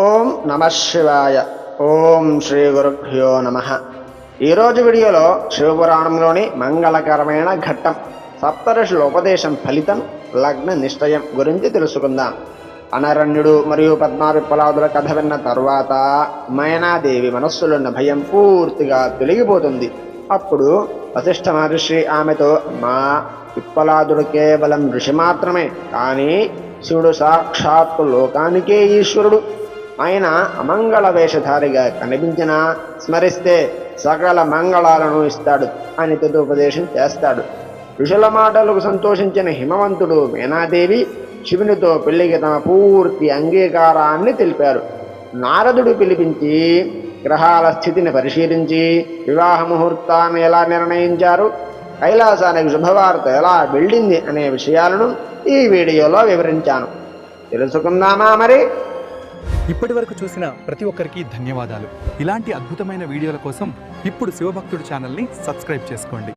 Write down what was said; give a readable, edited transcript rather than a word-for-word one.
ఓం నమ శివాయ. ఓం శ్రీ గురుభ్యో నమ. ఈరోజు వీడియోలో శివపురాణంలోని మంగళకరమైన ఘట్టం సప్తఋషుల ఉపదేశం ఫలితం లగ్న నిశ్చయం గురించి తెలుసుకుందాం. అనరణ్యుడు మరియు పద్మావిప్పలాదుల కథ విన్న తర్వాత మైనాదేవి మనస్సులున్న భయం పూర్తిగా తొలగిపోతుంది. అప్పుడు వశిష్ఠ మహర్షి ఆమెతో, మా పిప్పలాదుడు కేవలం ఋషి మాత్రమే, కానీ శివుడు సాక్షాత్తు లోకానికే ఈశ్వరుడు. ఆయన అమంగళ వేషధారిగా కనిపించినా స్మరిస్తే సకల మంగళాలను ఇస్తాడు అని తదుపదేశం చేస్తాడు. ఋషుల మాటలకు సంతోషించిన హిమవంతుడు మీనాదేవి శివునితో పెళ్లికి తమ పూర్తి అంగీకారాన్ని తెలిపారు. నారదుడు పిలిపించి గ్రహాల స్థితిని పరిశీలించి వివాహ ముహూర్తాన్ని ఎలా నిర్ణయించారు, కైలాసానికి శుభవార్త ఎలా వెళ్ళింది అనే విషయాలను ఈ వీడియోలో వివరించాను. తెలుసుకుందామా మరి? ఇప్పటి వరకు చూసిన ప్రతి ఒక్కరికి ధన్యవాదాలు. ఇలాంటి అద్భుతమైన వీడియోల కోసం ఇప్పుడు శివభక్తుడు ఛానల్ని సబ్స్క్రైబ్ చేసుకోండి.